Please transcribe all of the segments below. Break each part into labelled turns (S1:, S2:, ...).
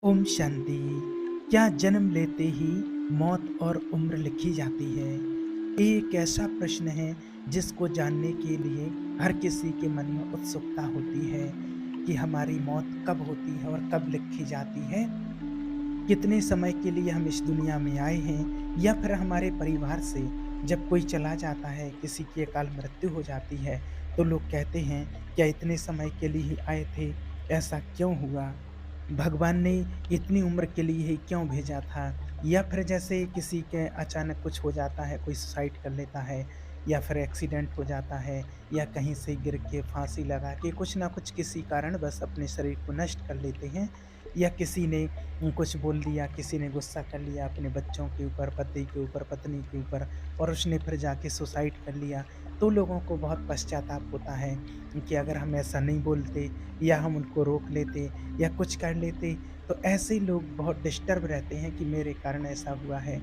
S1: ओम शांति। क्या जन्म लेते ही मौत और उम्र लिखी जाती है? ये एक ऐसा प्रश्न है जिसको जानने के लिए हर किसी के मन में उत्सुकता होती है कि हमारी मौत कब होती है और कब लिखी जाती है। कितने समय के लिए हम इस दुनिया में आए हैं, या फिर हमारे परिवार से जब कोई चला जाता है, किसी की अकाल मृत्यु हो जाती है, तो लोग कहते हैं, क्या इतने समय के लिए ही आए थे? ऐसा क्यों हुआ? भगवान ने इतनी उम्र के लिए ही क्यों भेजा था? या फिर जैसे किसी के अचानक कुछ हो जाता है, कोई सुसाइड कर लेता है, या फिर एक्सीडेंट हो जाता है, या कहीं से गिर के फांसी लगा के कुछ ना कुछ किसी कारण बस अपने शरीर को नष्ट कर लेते हैं, या किसी ने कुछ बोल दिया, किसी ने गुस्सा कर लिया अपने बच्चों के ऊपर, पति के ऊपर, पत्नी के ऊपर, और उसने फिर जाके सुसाइड कर लिया। तो लोगों को बहुत पश्चाताप होता है कि अगर हम ऐसा नहीं बोलते, या हम उनको रोक लेते, या कुछ कर लेते, तो ऐसे लोग बहुत डिस्टर्ब रहते हैं कि मेरे कारण ऐसा हुआ है।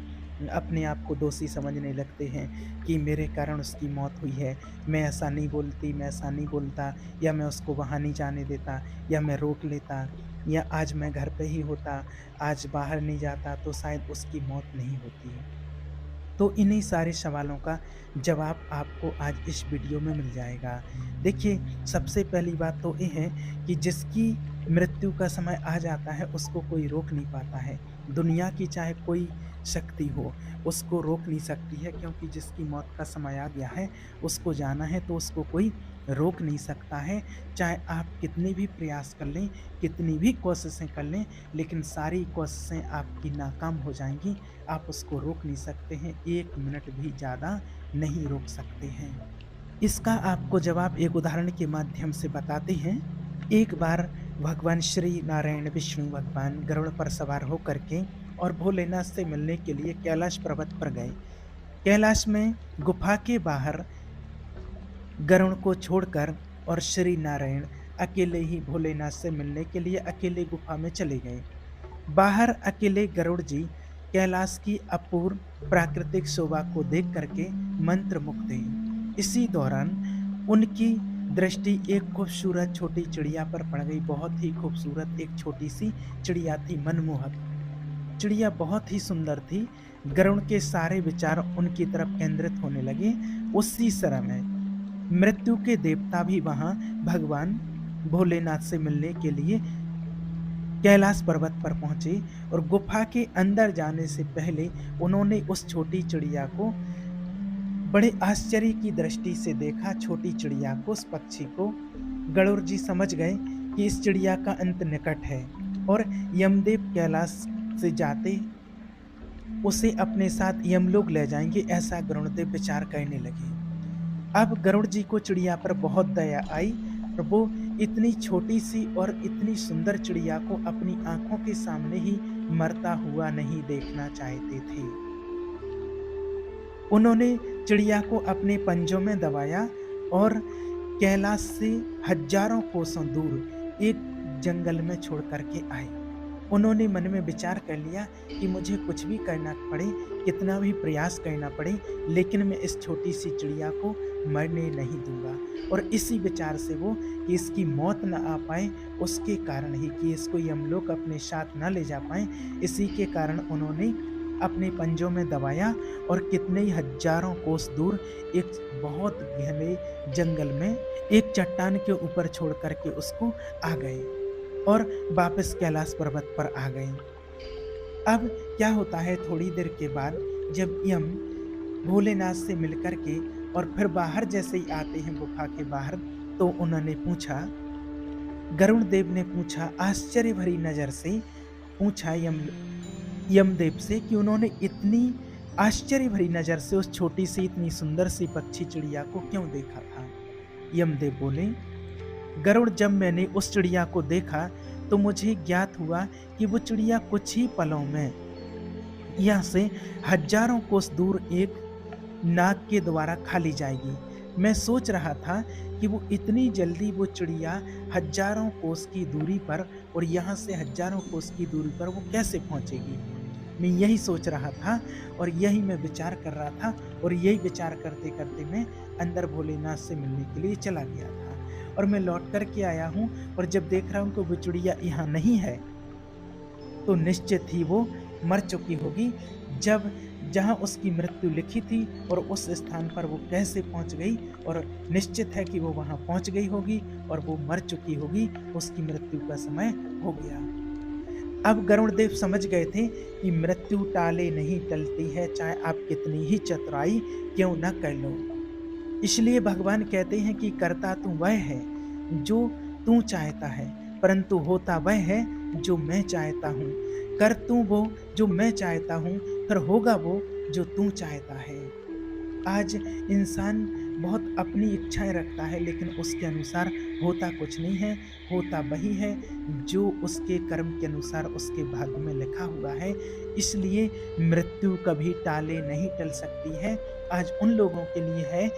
S1: अपने आप को दोषी समझने लगते हैं कि मेरे कारण उसकी मौत हुई है, मैं ऐसा नहीं बोलती, मैं ऐसा नहीं बोलता, या मैं उसको वहाँ नहीं जाने देता, या मैं रोक लेता, या आज मैं घर पे ही होता, आज बाहर नहीं जाता, तो शायद उसकी मौत नहीं होती। तो इन्हीं सारे सवालों का जवाब आपको आज इस वीडियो में मिल जाएगा। देखिए, सबसे पहली बात तो ये है कि जिसकी मृत्यु का समय आ जाता है, उसको कोई रोक नहीं पाता है। दुनिया की चाहे कोई शक्ति हो, उसको रोक नहीं सकती है, क्योंकि जिसकी मौत का समय आ गया है, उसको जाना है, तो उसको कोई रोक नहीं सकता है। चाहे आप कितने भी प्रयास कर लें, कितनी भी कोशिशें कर लें, लेकिन सारी कोशिशें आपकी नाकाम हो जाएँगी। आप उसको रोक नहीं सकते हैं, 1 मिनट भी ज़्यादा नहीं रोक सकते हैं। इसका आपको जवाब एक उदाहरण के माध्यम से बताते हैं। एक बार भगवान श्री नारायण विष्णु भगवान गरुड़ पर सवार होकर के और भोलेनाथ से मिलने के लिए कैलाश पर्वत पर गए। कैलाश में गुफा के बाहर गरुड़ को छोड़कर और श्री नारायण अकेले ही भोलेनाथ से मिलने के लिए अकेले गुफा में चले गए। बाहर अकेले गरुड़ जी कैलाश की अपूर्व प्राकृतिक शोभा को देख करके मंत्रमुग्ध थे। इसी दौरान उनकी दृष्टि एक खूबसूरत छोटी चिड़िया पर पड़ गई। बहुत ही खूबसूरत एक छोटी सी चिड़िया थी, मनमोहक चिड़िया, बहुत ही सुंदर थी। गरुड़ के सारे विचार उनकी तरफ केंद्रित होने लगे। उसी समय मृत्यु के देवता भी वहां भगवान भोलेनाथ से मिलने के लिए कैलाश पर्वत पर पहुंचे, और गुफा के अंदर जाने से पहले उन्होंने उस छोटी चिड़िया को बड़े आश्चर्य की दृष्टि से देखा। छोटी चिड़िया को, उस पक्षी को गरुड़ जी समझ गए कि इस चिड़िया का अंत निकट है, और यमदेव कैलाश से जाते उसे अपने साथ यमलोक ले जाएंगे, ऐसा गरुड़देव विचार करने लगे। अब गरुड़ जी को चिड़िया पर बहुत दया आई, और वो इतनी छोटी-सी और इतनी सुंदर चिड़िया को अपनी आँखों के सामने ही मरता हुआ नहीं देखना चाहते थे। उन्होंने चिड़िया को अपने पंजों में दबाया और कैलाश से हजारों कोसों दूर एक जंगल में छोड़ कर के आए। उन्होंने मन में विचार कर लिया कि मुझे कुछ भी करना पड़े, कितना भी प्रयास करना पड़े, लेकिन मैं इस छोटी-सी चिड़िया को मरने नहीं दूँगा। और इसी विचार से वो कि इसकी मौत ना आ पाए, उसके कारण ही कि इसको यमलोक अपने साथ ना ले जा पाएँ, इसी के कारण उन्होंने अपने पंजों में दबाया, और कितने ही हजारों कोस दूर एक बहुत घने जंगल में एक चट्टान के ऊपर छोड़ कर के उसको आ गए, और वापस कैलाश पर्वत पर आ गए। अब क्या होता है, थोड़ी देर के बाद जब यम भोलेनाथ से मिलकर के और फिर बाहर जैसे ही आते हैं गुफा के बाहर, तो उन्होंने पूछा, गरुड़ देव ने पूछा, आश्चर्य भरी नज़र से पूछा यमदेव से कि उन्होंने इतनी आश्चर्य भरी नज़र से उस छोटी-सी इतनी सुंदर सी पक्षी चिड़िया को क्यों देखा था? यमदेव बोले, गरुड़, जब मैंने उस चिड़िया को देखा, तो मुझे ज्ञात हुआ कि वो चिड़िया कुछ ही पलों में यहाँ से हजारों कोस दूर एक नाग के द्वारा खा ली जाएगी। मैं सोच रहा था कि वो इतनी जल्दी वो चिड़िया हजारों कोस की दूरी पर, और यहाँ से हजारों कोस की दूरी पर वो कैसे पहुँचेगी? मैं यही सोच रहा था, और यही मैं विचार कर रहा था, और यही विचार करते-करते मैं अंदर भोलेनाथ से मिलने के लिए चला गया था। और मैं लौट कर के आया हूँ, और जब देख रहा हूँ कि वो चिड़िया यहाँ नहीं है, तो निश्चित ही वो मर चुकी होगी। जब जहाँ उसकी मृत्यु लिखी थी और उस स्थान पर वो कैसे पहुँच गई, और निश्चित है कि वो वहाँ पहुँच गई होगी और वो मर चुकी होगी, उसकी मृत्यु का समय हो गया। अब गरुड़देव समझ गए थे कि मृत्यु टाले नहीं टलती है, चाहे आप कितनी ही चतुराई क्यों न कर लो। इसलिए भगवान कहते हैं कि करता तू वह है जो तू चाहता है, परंतु होता वह है जो मैं चाहता हूँ। कर तू वो जो मैं चाहता हूँ, फिर होगा वो जो तू चाहता है। आज इंसान बहुत अपनी इच्छाएं रखता है, लेकिन उसके अनुसार होता कुछ नहीं है। होता वही है जो उसके कर्म के अनुसार उसके भाग्य में लिखा हुआ है। इसलिए मृत्यु कभी टाले नहीं टल सकती है। आज उन लोगों के लिए है,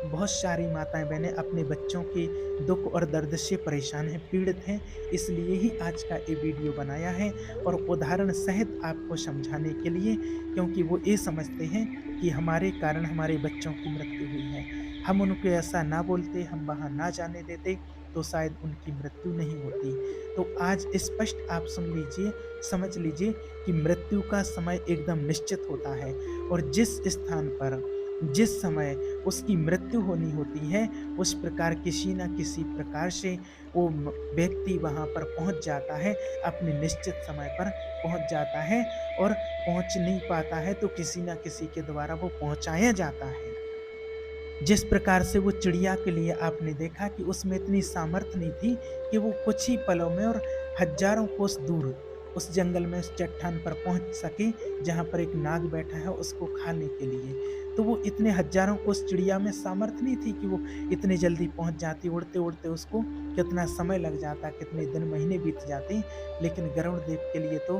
S1: बहुत सारी माताएं बहनें अपने बच्चों के दुख और दर्द से परेशान हैं, पीड़ित हैं। इसलिए ही आज का ये वीडियो बनाया है, और उदाहरण सहित आपको समझाने के लिए, क्योंकि वो ये समझते हैं कि हमारे कारण हमारे बच्चों की मृत्यु हुई है। हम उनको ऐसा ना बोलते, हम वहाँ ना जाने देते, तो शायद उनकी मृत्यु नहीं होती। तो आज स्पष्ट आप सुन लीजिए, समझ लीजिए कि मृत्यु का समय एकदम निश्चित होता है, और जिस स्थान पर जिस समय उसकी मृत्यु होनी होती है, उस प्रकार किसी न किसी प्रकार से वो व्यक्ति वहाँ पर पहुँच जाता है, अपने निश्चित समय पर पहुँच जाता है, और पहुँच नहीं पाता है तो किसी न किसी के द्वारा वो पहुँचाया जाता है। जिस प्रकार से वो चिड़िया के लिए आपने देखा कि उसमें इतनी सामर्थ्य नहीं थी कि वो कुछ ही पलों में और हजारों कोस दूर उस जंगल में उस चट्टान पर पहुंच सके, जहां पर एक नाग बैठा है उसको खाने के लिए। तो वो इतने हजारों कोस चिड़िया में सामर्थ्य नहीं थी कि वो इतनी जल्दी पहुंच जाती। उड़ते उड़ते उसको कितना समय लग जाता, कितने दिन महीने बीत जाते। लेकिन गरुड़ देव के लिए तो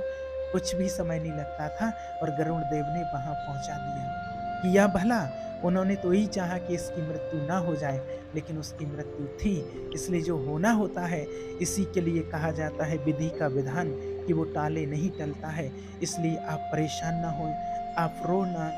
S1: कुछ भी समय नहीं लगता था, और गरुड़ देव ने वहां पहुंचा दिया। किया भला, उन्होंने तो यही चाहा कि इसकी मृत्यु ना हो जाए, लेकिन उसकी मृत्यु थी। इसलिए जो होना होता है, इसी के लिए कहा जाता है विधि का विधान, कि वो टाले नहीं टलता है। इसलिए आप परेशान ना हो, आप रो ना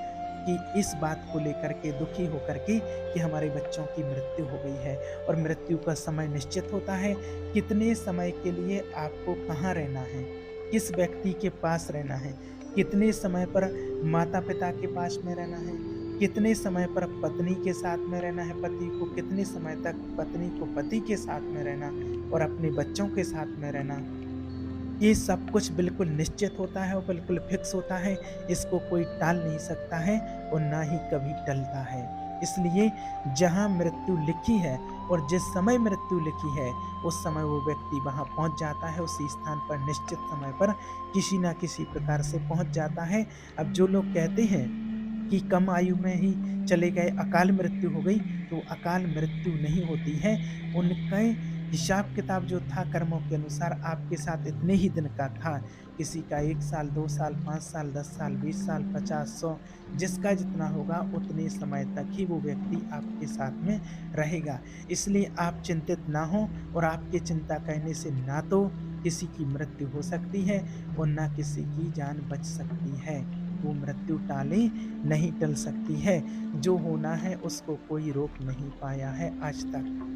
S1: कि इस बात को लेकर के दुखी होकर के कि हमारे बच्चों की मृत्यु हो गई है। और मृत्यु का समय निश्चित होता है, कितने समय के लिए आपको कहाँ रहना है, किस व्यक्ति के पास रहना है, कितने समय पर माता पिता के पास में रहना है, कितने समय पर पत्नी के साथ में रहना है, पति को कितने समय तक पत्नी को पति के साथ में रहना, और अपने बच्चों के साथ में रहना, ये सब कुछ बिल्कुल निश्चित होता है और बिल्कुल फिक्स होता है। इसको कोई टाल नहीं सकता है, और ना ही कभी टलता है। इसलिए जहाँ मृत्यु लिखी है और जिस समय मृत्यु लिखी है, उस समय वो व्यक्ति वहाँ पहुँच जाता है, उसी स्थान पर निश्चित समय पर किसी ना किसी प्रकार से पहुँच जाता है। अब जो लोग कहते हैं कि कम आयु में ही चले गए, अकाल मृत्यु हो गई, तो अकाल मृत्यु नहीं होती है। उनके हिसाब किताब जो था कर्मों के अनुसार आपके साथ इतने ही दिन का था। किसी का 1 साल, 2 साल, 5 साल, 10 साल, 20 साल, 50, 100, जिसका जितना होगा उतने समय तक ही वो व्यक्ति आपके साथ में रहेगा। इसलिए आप चिंतित ना हो, और आपके चिंता करने से ना तो किसी की मृत्यु हो सकती है और ना किसी की जान बच सकती है। वो मृत्यु टाले नहीं टल सकती है। जो होना है उसको कोई रोक नहीं पाया है आज तक।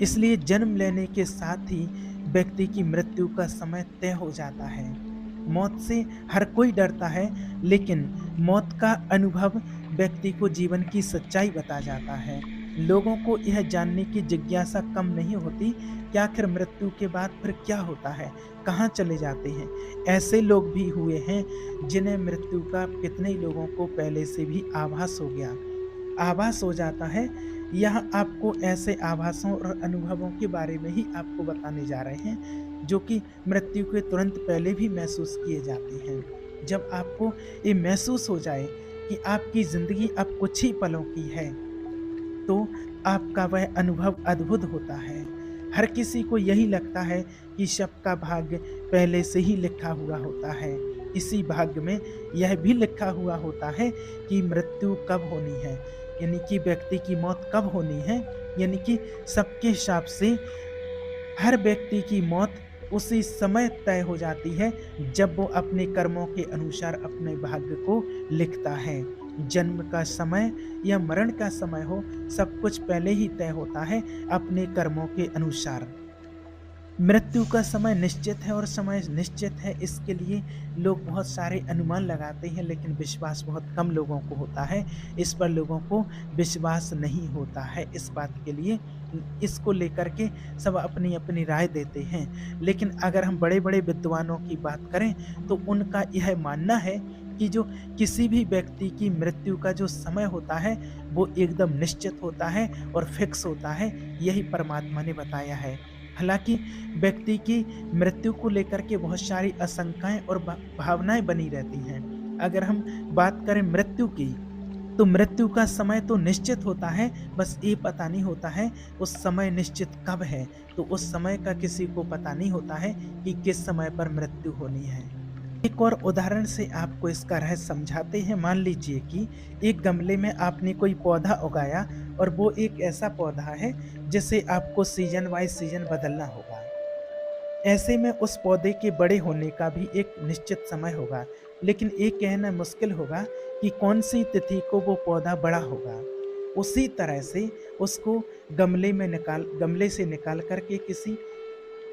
S1: इसलिए जन्म लेने के साथ ही व्यक्ति की मृत्यु का समय तय हो जाता है। मौत से हर कोई डरता है, लेकिन मौत का अनुभव व्यक्ति को जीवन की सच्चाई बता जाता है। लोगों को यह जानने की जिज्ञासा कम नहीं होती कि आखिर मृत्यु के बाद फिर क्या होता है, कहाँ चले जाते हैं। ऐसे लोग भी हुए हैं जिन्हें मृत्यु का कितने लोगों को पहले से भी आभास हो गया, आभास हो जाता है। यह आपको ऐसे आभासों और अनुभवों के बारे में ही आपको बताने जा रहे हैं, जो कि मृत्यु के तुरंत पहले भी महसूस किए जाते हैं। जब आपको ये महसूस हो जाए कि आपकी ज़िंदगी अब कुछ ही पलों की है, तो आपका वह अनुभव अद्भुत होता है। हर किसी को यही लगता है कि सबका भाग्य पहले से ही लिखा हुआ होता है। इसी भाग्य में यह भी लिखा हुआ होता है कि मृत्यु कब होनी है, यानी कि व्यक्ति की मौत कब होनी है। यानी कि सबके हिसाब से हर व्यक्ति की मौत उसी समय तय हो जाती है, जब वो अपने कर्मों के अनुसार अपने भाग्य को लिखता है। जन्म का समय या मरण का समय हो, सब कुछ पहले ही तय होता है अपने कर्मों के अनुसार। मृत्यु का समय निश्चित है और समय निश्चित है इसके लिए लोग बहुत सारे अनुमान लगाते हैं, लेकिन विश्वास बहुत कम लोगों को होता है। इस पर लोगों को विश्वास नहीं होता है इस बात के लिए। इसको लेकर के सब अपनी-अपनी राय देते हैं। लेकिन अगर हम बड़े-बड़े विद्वानों की बात करें तो उनका यह मानना है कि जो किसी भी व्यक्ति की मृत्यु का जो समय होता है वो एकदम निश्चित होता है और फिक्स होता है, यही परमात्मा ने बताया है। हालाँकि व्यक्ति की मृत्यु को लेकर के बहुत सारी आशंकाएँ और भावनाएँ बनी रहती हैं। अगर हम बात करें मृत्यु की, तो मृत्यु का समय तो निश्चित होता है, बस ये पता नहीं होता है उस समय निश्चित कब है। तो उस समय का किसी को पता नहीं होता है कि किस समय पर मृत्यु होनी है। एक और उदाहरण से आपको इसका रहस्य समझाते हैं। मान लीजिए कि एक गमले में आपने कोई पौधा उगाया और वो एक ऐसा पौधा है जिसे आपको सीज़न वाइज़ सीज़न बदलना होगा। ऐसे में उस पौधे के बड़े होने का भी एक निश्चित समय होगा, लेकिन ये कहना मुश्किल होगा कि कौन-सी तिथि को वो पौधा बड़ा होगा। उसी तरह से उसको गमले से निकाल कर के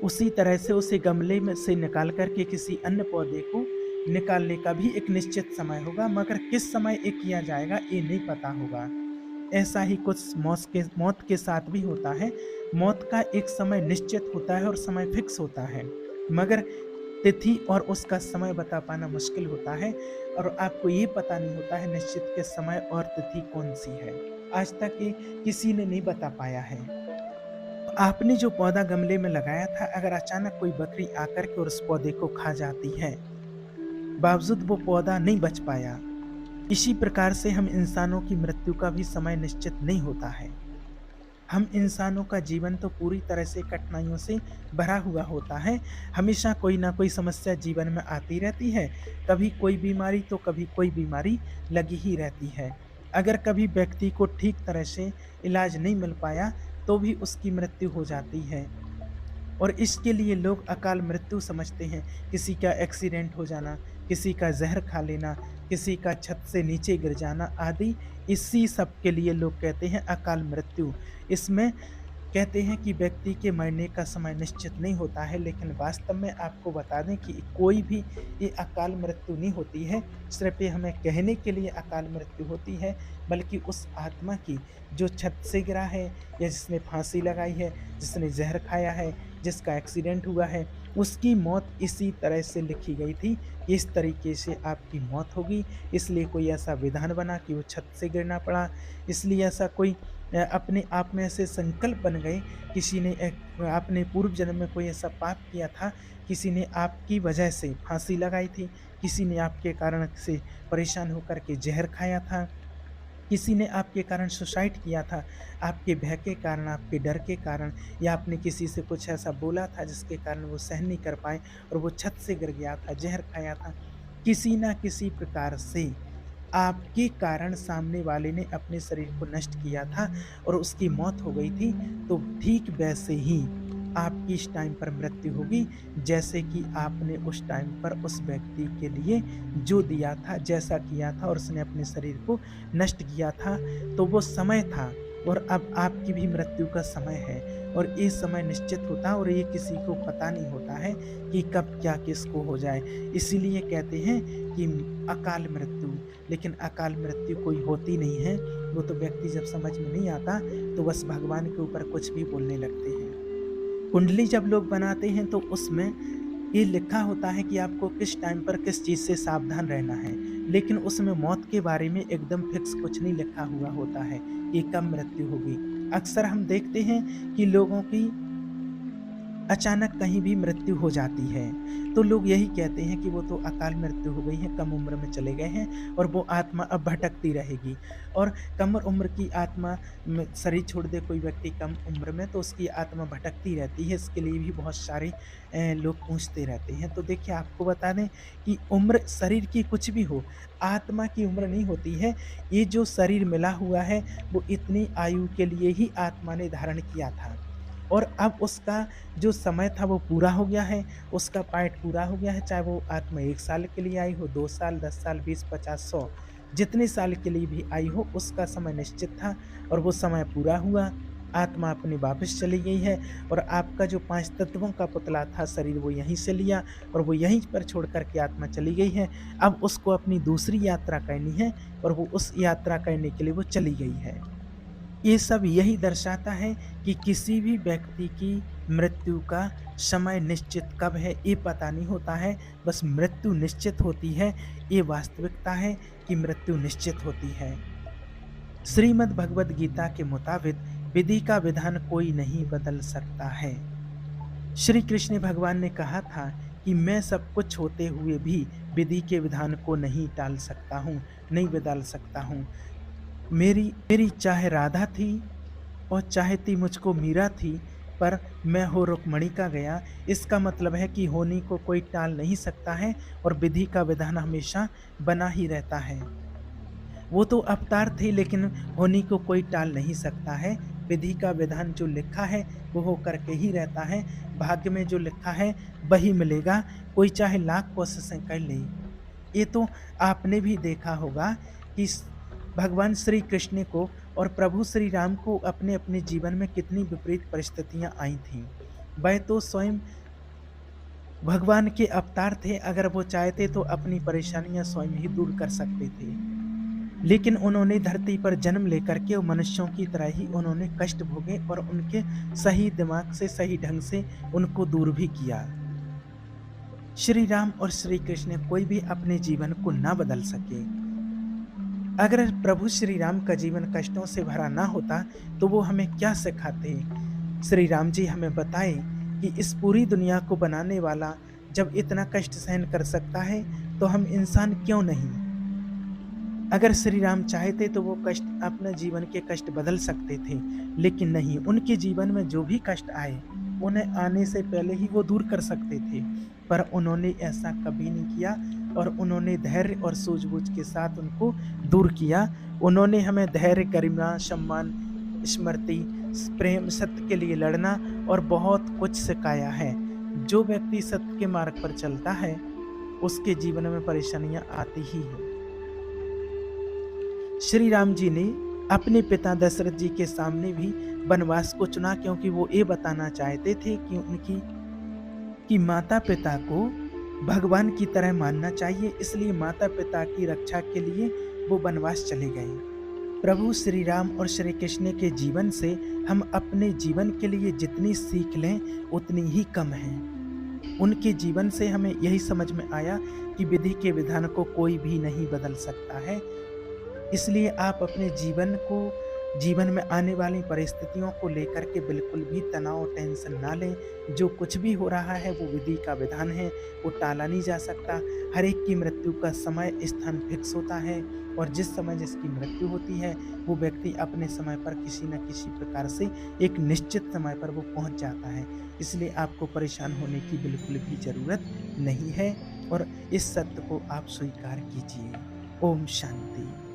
S1: उसी तरह से उसे गमले में से निकाल कर के किसी अन्य पौधे को निकालने का भी एक निश्चित समय होगा, मगर किस समय ये किया जाएगा ये नहीं पता होगा। ऐसा ही कुछ मौत के साथ भी होता है। मौत का एक समय निश्चित होता है और समय फिक्स होता है, मगर तिथि और उसका समय बता पाना मुश्किल होता है और आपको ये पता नहीं होता है निश्चित के समय और तिथि कौन-सी है। आज तक ये किसी ने नहीं बता पाया है। आपने जो पौधा गमले में लगाया था, अगर अचानक कोई बकरी आकर के और उस पौधे को खा जाती है, बावजूद वो पौधा नहीं बच पाया। इसी प्रकार से हम इंसानों की मृत्यु का भी समय निश्चित नहीं होता है। हम इंसानों का जीवन तो पूरी तरह से कठिनाइयों से भरा हुआ होता है। हमेशा कोई ना कोई समस्या जीवन में आती रहती है। कभी कोई बीमारी तो कभी कोई बीमारी लगी ही रहती है। अगर कभी व्यक्ति को ठीक तरह से इलाज नहीं मिल पाया, तो भी उसकी मृत्यु हो जाती है। और इसके लिए लोग अकाल मृत्यु समझते हैं। किसी का एक्सीडेंट हो जाना, किसी का ज़हर खा लेना, किसी का छत से नीचे गिर जाना आदि, इसी सब के लिए लोग कहते हैं अकाल मृत्यु। इसमें कहते हैं कि व्यक्ति के मरने का समय निश्चित नहीं होता है, लेकिन वास्तव में आपको बता दें कि कोई भी ये अकाल मृत्यु नहीं होती है। सिर्फ़ ये हमें कहने के लिए अकाल मृत्यु होती है, बल्कि उस आत्मा की जो छत से गिरा है या जिसने फांसी लगाई है, जिसने ज़हर खाया है, जिसका एक्सीडेंट हुआ है, उसकी मौत इसी तरह से लिखी गई थी कि इस तरीके से आपकी मौत होगी। इसलिए कोई ऐसा विधान बना कि वो छत से गिरना पड़ा। इसलिए ऐसा कोई अपने आप में ऐसे संकल्प बन गए, किसी ने अपने पूर्व जन्म में कोई ऐसा पाप किया था, किसी ने आपकी वजह से फांसी लगाई थी, किसी ने आपके कारण से परेशान होकर के ज़हर खाया था, किसी ने आपके कारण सुसाइड किया था, आपके भय के कारण, आपके डर के कारण, या आपने किसी से कुछ ऐसा बोला था जिसके कारण वो सहन नहीं कर पाए और वो छत से गिर गया था, ज़हर खाया था। किसी न किसी प्रकार से आपके कारण सामने वाले ने अपने शरीर को नष्ट किया था और उसकी मौत हो गई थी, तो ठीक वैसे ही आपकी इस टाइम पर मृत्यु होगी, जैसे कि आपने उस टाइम पर उस व्यक्ति के लिए जो दिया था, जैसा किया था और उसने अपने शरीर को नष्ट किया था, तो वो समय था और अब आपकी भी मृत्यु का समय है और ये समय निश्चित होता है और ये किसी को पता नहीं होता है कि कब क्या किसको हो जाए। इसीलिए कहते हैं कि अकाल मृत्यु, लेकिन अकाल मृत्यु कोई होती नहीं है। वो तो व्यक्ति जब समझ में नहीं आता, तो बस भगवान के ऊपर कुछ भी बोलने लगते हैं। कुंडली जब लोग बनाते हैं तो उसमें ये लिखा होता है कि आपको किस टाइम पर किस चीज़ से सावधान रहना है, लेकिन उसमें मौत के बारे में एकदम फिक्स कुछ नहीं लिखा हुआ होता है कि कब मृत्यु होगी। अक्सर हम देखते हैं कि लोगों की अचानक कहीं भी मृत्यु हो जाती है, तो लोग यही कहते हैं कि वो तो अकाल मृत्यु हो गई है, कम उम्र में चले गए हैं और वो आत्मा अब भटकती रहेगी। और कम उम्र की आत्मा में शरीर छोड़ दे कोई व्यक्ति कम उम्र में, तो उसकी आत्मा भटकती रहती है। इसके लिए भी बहुत सारे लोग पूछते रहते हैं। तो देखिए, आपको बता दें कि उम्र शरीर की कुछ भी हो, आत्मा की उम्र नहीं होती है। ये जो शरीर मिला हुआ है, वो इतनी आयु के लिए ही आत्मा ने धारण किया था और अब उसका जो समय था वो पूरा हो गया है, उसका पार्ट पूरा हो गया है, चाहे वो आत्मा 1 साल के लिए आई हो, 2 साल, 10 साल, 20, 50, 100, जितने साल के लिए भी आई हो, उसका समय निश्चित था और वो समय पूरा हुआ। आत्मा अपनी वापस चली गई है और आपका जो 5 तत्वों का पुतला था शरीर वो यहीं से लिया और वो यहीं पर छोड़ कर के आत्मा चली गई है। अब उसको अपनी दूसरी यात्रा करनी है और वो उस यात्रा करने के लिए वो चली गई है। ये सब यही दर्शाता है कि किसी भी व्यक्ति की मृत्यु का समय निश्चित कब है ये पता नहीं होता है, बस मृत्यु निश्चित होती है, ये वास्तविकता है कि मृत्यु निश्चित होती है। श्रीमद् भगवद गीता के मुताबिक विधि का विधान कोई नहीं बदल सकता है। श्री कृष्ण भगवान ने कहा था कि मैं सब कुछ होते हुए भी विधि के विधान को नहीं टाल सकता हूँ, नहीं बदल सकता हूँ। मेरी मेरी चाहे राधा थी और चाहती मुझको मीरा थी, पर मैं हो रुक्मणी का गया। इसका मतलब है कि होनी को कोई टाल नहीं सकता है और विधि का विधान हमेशा बना ही रहता है। वो तो अवतार थे लेकिन होनी को कोई टाल नहीं सकता है। विधि का विधान जो लिखा है वो हो करके ही रहता है। भाग्य में जो लिखा है वही मिलेगा, कोई चाहे लाख कोशिशें कर ले। ये तो आपने भी देखा होगा कि भगवान श्री कृष्ण को और प्रभु श्री राम को अपने अपने जीवन में कितनी विपरीत परिस्थितियां आई थीं। वह तो स्वयं भगवान के अवतार थे, अगर वो चाहते तो अपनी परेशानियां स्वयं ही दूर कर सकते थे। लेकिन उन्होंने धरती पर जन्म लेकर के मनुष्यों की तरह ही उन्होंने कष्ट भोगे और उनके सही दिमाग से सही ढंग से उनको दूर भी किया। श्री राम और श्री कृष्ण कोई भी अपने जीवन को ना बदल सके। अगर प्रभु श्री राम का जीवन कष्टों से भरा ना होता तो वो हमें क्या सिखाते। श्री राम जी हमें बताए कि इस पूरी दुनिया को बनाने वाला जब इतना कष्ट सहन कर सकता है तो हम इंसान क्यों नहीं। अगर श्री राम चाहते तो वो कष्ट अपने जीवन के कष्ट बदल सकते थे, लेकिन नहीं, उनके जीवन में जो भी कष्ट आए उन्हें आने से पहले ही वो दूर कर सकते थे, पर उन्होंने ऐसा कभी नहीं किया और उन्होंने धैर्य और सूझबूझ के साथ उनको दूर किया। उन्होंने हमें धैर्य, गरिमा, सम्मान, स्मृति, प्रेम, सत्य के लिए लड़ना और बहुत कुछ सिखाया है। जो व्यक्ति सत्य के मार्ग पर चलता है उसके जीवन में परेशानियां आती ही हैं। श्री राम जी ने अपने पिता दशरथ जी के सामने भी वनवास को चुना, क्योंकि वो ये बताना चाहते थे कि माता पिता को भगवान की तरह मानना चाहिए, इसलिए माता पिता की रक्षा के लिए वो वनवास चले गए। प्रभु श्री राम और श्री कृष्ण के जीवन से हम अपने जीवन के लिए जितनी सीख लें उतनी ही कम है। उनके जीवन से हमें यही समझ में आया कि विधि के विधान को कोई भी नहीं बदल सकता है। इसलिए आप अपने जीवन में आने वाली परिस्थितियों को लेकर के बिल्कुल भी तनाव, टेंशन ना लें। जो कुछ भी हो रहा है वो विधि का विधान है, वो टाला नहीं जा सकता। हर एक की मृत्यु का समय, स्थान फिक्स होता है और जिस समय जिसकी मृत्यु होती है वो व्यक्ति अपने समय पर किसी न किसी प्रकार से एक निश्चित समय पर वो पहुंच जाता है। इसलिए आपको परेशान होने की बिल्कुल भी ज़रूरत नहीं है और इस सत्य को आप स्वीकार कीजिए। ओम शांति।